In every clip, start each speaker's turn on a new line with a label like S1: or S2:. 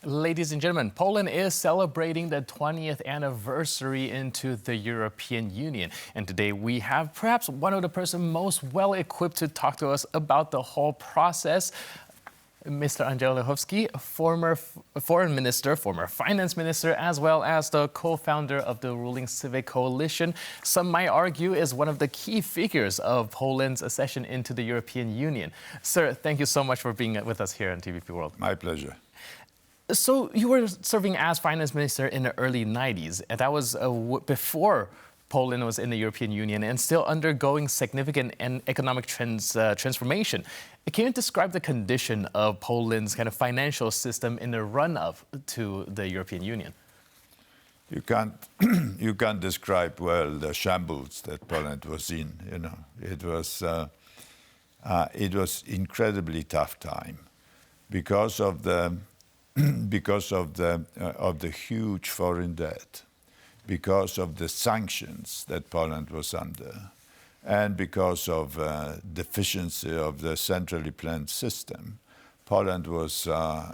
S1: Ladies and gentlemen, Poland is celebrating the 20th anniversary into the European Union. And today we have perhaps one of the persons most well equipped to talk to us about the whole process. Mr. Andrzej Olechowski, former foreign minister, former finance minister, as well as the co-founder of the ruling Civic Coalition. Some might argue is one of the key figures of Poland's accession into the European Union. Sir, thank you so much for being with us here on TVP World.
S2: My pleasure.
S1: So you were serving as finance minister in the early 90s, and that was before Poland was in the European Union and still undergoing significant economic transformation. Can you describe the condition of Poland's kind of financial system in the run-up to the European Union?
S2: You can't describe well the shambles that Poland was in. You know, it was incredibly tough time because of the huge foreign debt, because of the sanctions that Poland was under, and because of deficiency of the centrally planned system. Poland was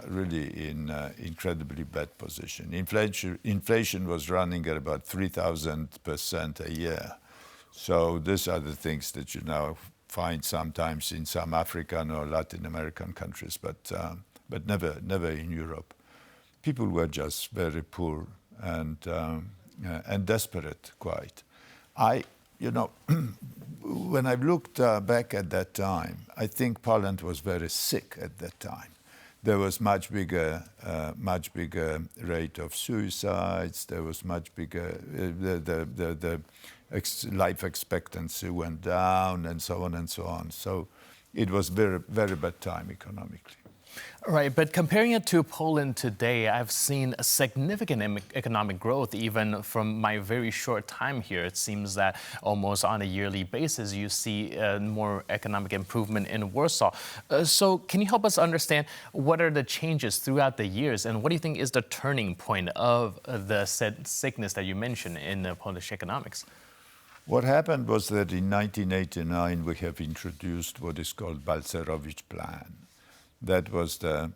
S2: really in incredibly bad position. Inflation was running at about 3,000% a year. So these are the things that you now find sometimes in some African or Latin American countries, but never in Europe. People were just very poor and desperate, quite. When I looked back at that time, I think Poland was very sick at that time. There was much bigger rate of suicides. There was much bigger. The life expectancy went down, and so on and so on. So it was very bad time economically.
S1: Right, but comparing it to Poland today, I've seen a significant economic growth even from my very short time here. It seems that almost on a yearly basis, you see more economic improvement in Warsaw. So can you help us understand what are the changes throughout the years, and what do you think is the turning point of the said sickness that you mentioned in the Polish economics?
S2: What happened was that in 1989, we have introduced what is called Balcerowicz Plan. That was a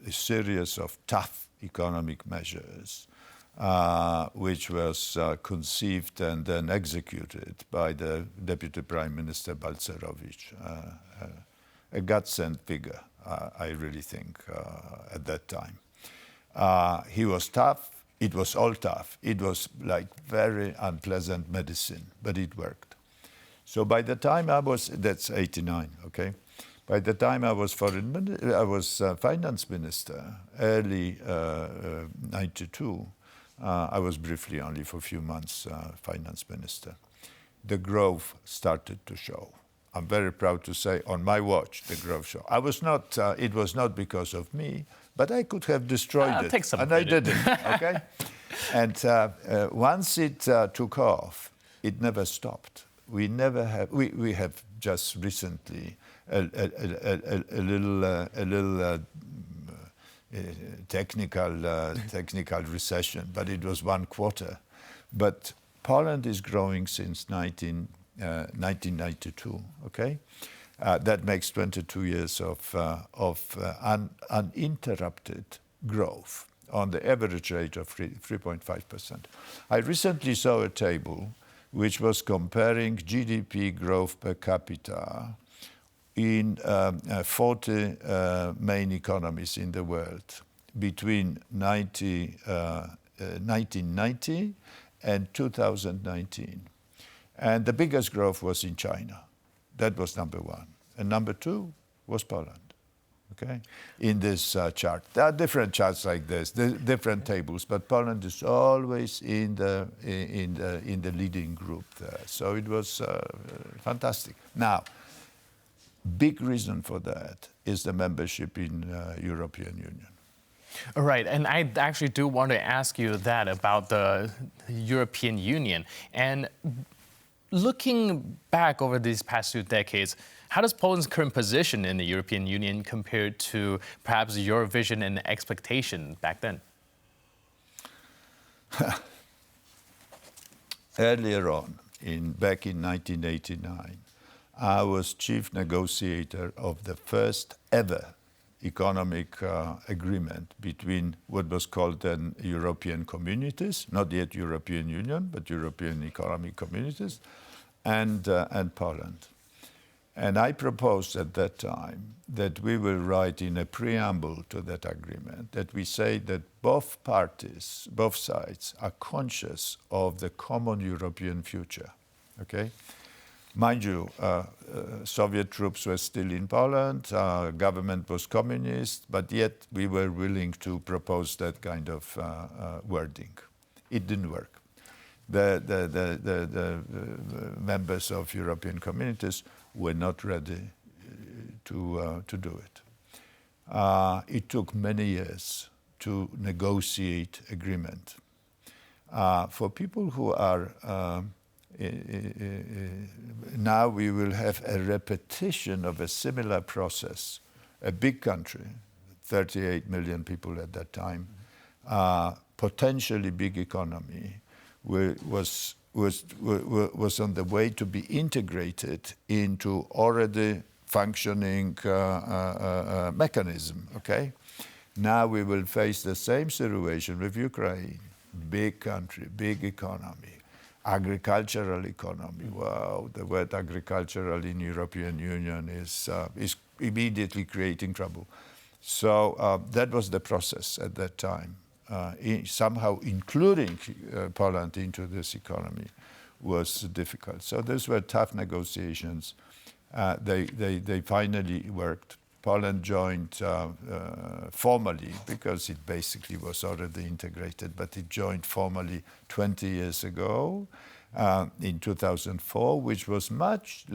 S2: series of tough economic measures, which was conceived and then executed by the Deputy Prime Minister Balcerowicz. A godsend figure, I really think, at that time. He was tough. It was all tough. It was like very unpleasant medicine, but it worked. So by the time that's 89, okay? By the time I was finance minister, early 92, I was briefly only for a few months finance minister. The growth started to show. I'm very proud to say, on my watch, the growth showed. It was not because of me, but I could have destroyed it,
S1: take some
S2: and
S1: credit.
S2: I didn't, okay? And once it took off, it never stopped. We have just recently a little technical recession, but it was 1 quarter. But Poland is growing since 1992. Okay, that makes 22 years of uninterrupted growth on the average rate of 3.5%. I recently saw a table which was comparing GDP growth per capita in 40 main economies in the world between 1990 and 2019. And the biggest growth was in China. That was number one. And number two was Poland. Okay, in this chart. There are different charts like this, different tables, but Poland is always in the leading group there. So it was fantastic. Now, big reason for that is the membership in European Union.
S1: All right, and I actually do want to ask you that about the European Union. And looking back over these past 2 decades, how does Poland's current position in the European Union compare to perhaps your vision and expectation back then?
S2: Earlier on, back in 1989, I was chief negotiator of the first ever economic agreement between what was called then European communities, not yet European Union, but European economic communities, and Poland. And I proposed at that time that we will write in a preamble to that agreement that we say that both parties, both sides, are conscious of the common European future, okay? Mind you, Soviet troops were still in Poland, government was communist, but yet we were willing to propose that kind of wording. It didn't work. The members of European communities were not ready to do it. It took many years to negotiate agreement. For people who are now we will have a repetition of a similar process. A big country, 38 million people at that time, potentially big economy, was on the way to be integrated into already functioning mechanism, okay? Now we will face the same situation with Ukraine. Big country, big economy, agricultural economy. Wow, the word agricultural in European Union is immediately creating trouble. So that was the process at that time. Somehow including Poland into this economy was difficult. So those were tough negotiations. They finally worked. Poland joined formally, because it basically was already integrated, but it joined formally 20 years ago in 2004, which was much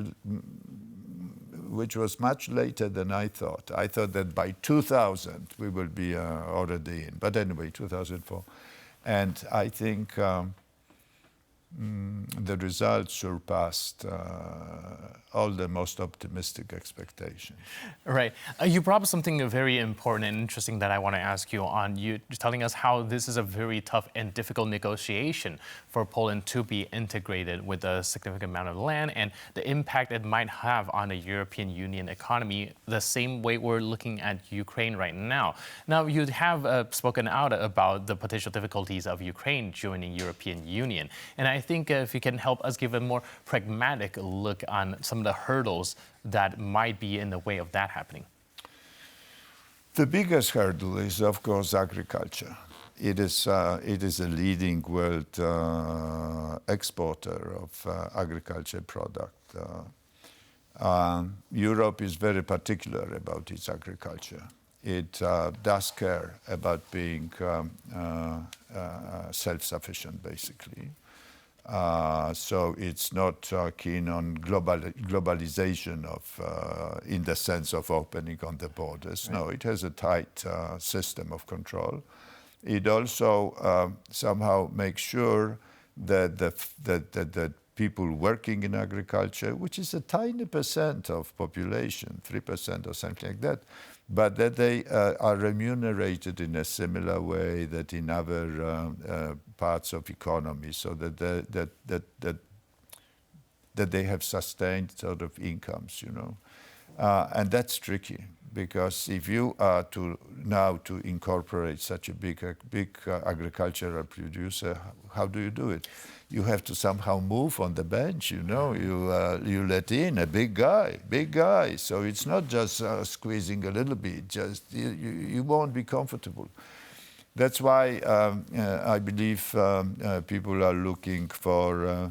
S2: later than I thought. I thought that by 2000 we will be already in. But anyway, 2004. And I think the results surpassed all the most optimistic expectations.
S1: Right. You brought up something very important and interesting that I want to ask you on. You're telling us how this is a very tough and difficult negotiation for Poland to be integrated with a significant amount of land and the impact it might have on the European Union economy, the same way we're looking at Ukraine right now. Now, you have spoken out about the potential difficulties of Ukraine joining European Union. And I think if you can help us give a more pragmatic look on some of the hurdles that might be in the way of that happening.
S2: The biggest hurdle is, of course, agriculture. It is a leading world exporter of agriculture product. Europe is very particular about its agriculture. It does care about being self-sufficient, basically. So it's not keen on globalization of, in the sense of opening on the borders. Right. No, it has a tight system of control. It also somehow makes sure that the people working in agriculture, which is a tiny percent of population, 3% or something like that, but that they are remunerated in a similar way that in other parts of economy, so that they have sustained sort of incomes, you know. And that's tricky, because if you are to incorporate such a big agricultural producer, how do you do it? You have to somehow move on the bench, you know. You let in a big guy. So it's not just squeezing a little bit. Just you won't be comfortable. That's why I believe people are looking for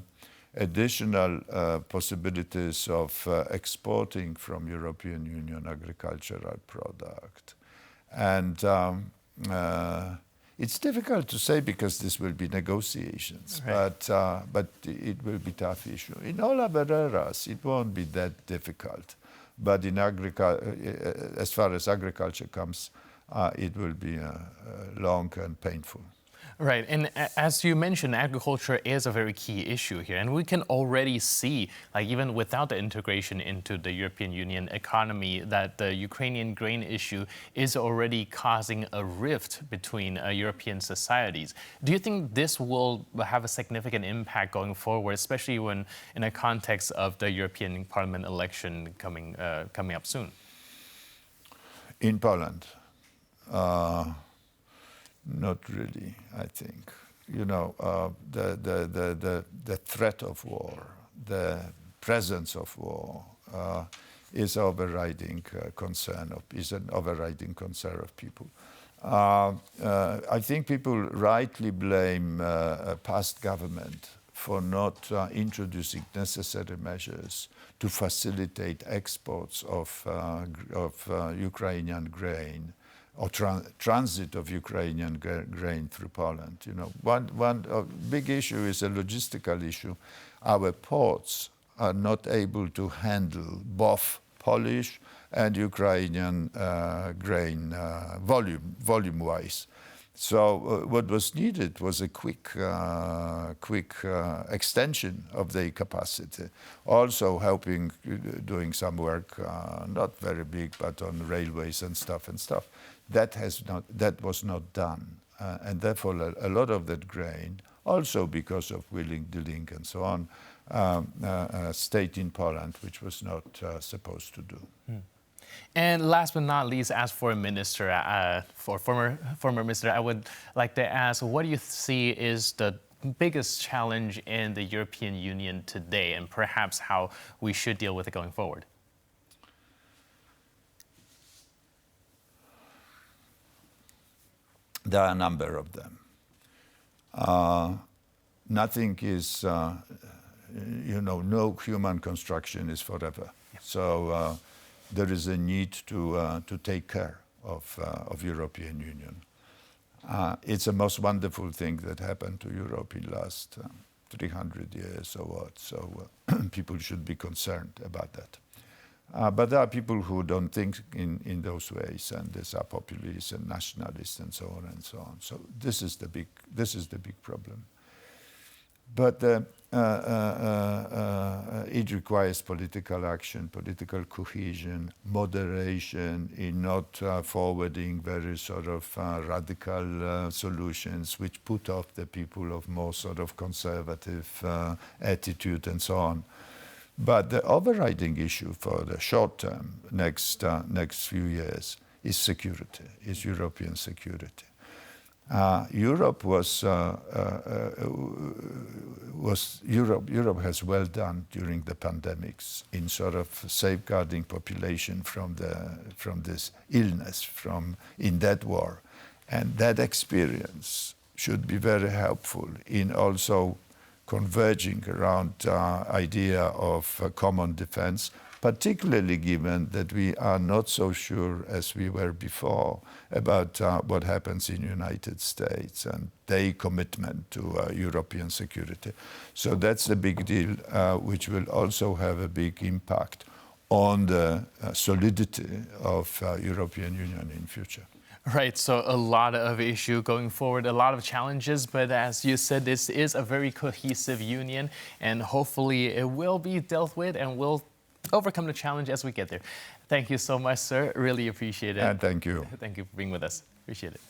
S2: additional possibilities of exporting from European Union agricultural product. And it's difficult to say, because this will be negotiations, right. But it will be a tough issue. In all other areas, it won't be that difficult. But in as far as agriculture comes, it will be long and painful.
S1: Right. And as you mentioned, agriculture is a very key issue here. And we can already see, like even without the integration into the European Union economy, that the Ukrainian grain issue is already causing a rift between European societies. Do you think this will have a significant impact going forward, especially when in a context of the European Parliament election coming up soon?
S2: In Poland, not really, I think. You know, the threat of war, the presence of war is overriding concern of people. I think people rightly blame past government for not introducing necessary measures to facilitate exports of Ukrainian grain or transit of Ukrainian grain through Poland. You know, one big issue is a logistical issue. Our ports are not able to handle both Polish and Ukrainian grain volume-wise. So what was needed was a quick extension of the capacity. Also helping, doing some work, not very big, but on railways and stuff. That was not done. And therefore a lot of that grain, also because of wheeling, dealing and so on, stayed in Poland, which was not supposed to do.
S1: And last but not least, as for minister, for former minister, I would like to ask, what do you see is the biggest challenge in the European Union today, and perhaps how we should deal with it going forward?
S2: There are a number of them. Nothing is, no human construction is forever. Yeah. So there is a need to take care of European Union. It's the most wonderful thing that happened to Europe in the last 300 years or what. So people should be concerned about that. But there are people who don't think in those ways, and there's are populists and nationalists and so on and so on. So this is the big problem. But it requires political action, political cohesion, moderation in not forwarding very sort of radical solutions which put off the people of more sort of conservative attitude and so on. But the overriding issue for the short term, next few years, is security, is European security. Europe has well done during the pandemics in sort of safeguarding population from this illness, in that war, and that experience should be very helpful in also converging around idea of common defense, particularly given that we are not so sure as we were before about what happens in the United States and their commitment to European security. So that's a big deal, which will also have a big impact on the solidity of European Union in future.
S1: Right, so a lot of issue going forward, a lot of challenges, but as you said, this is a very cohesive union, and hopefully it will be dealt with and we'll overcome the challenge as we get there. Thank you so much, sir. Really appreciate it.
S2: And thank you.
S1: Thank you for being with us. Appreciate it.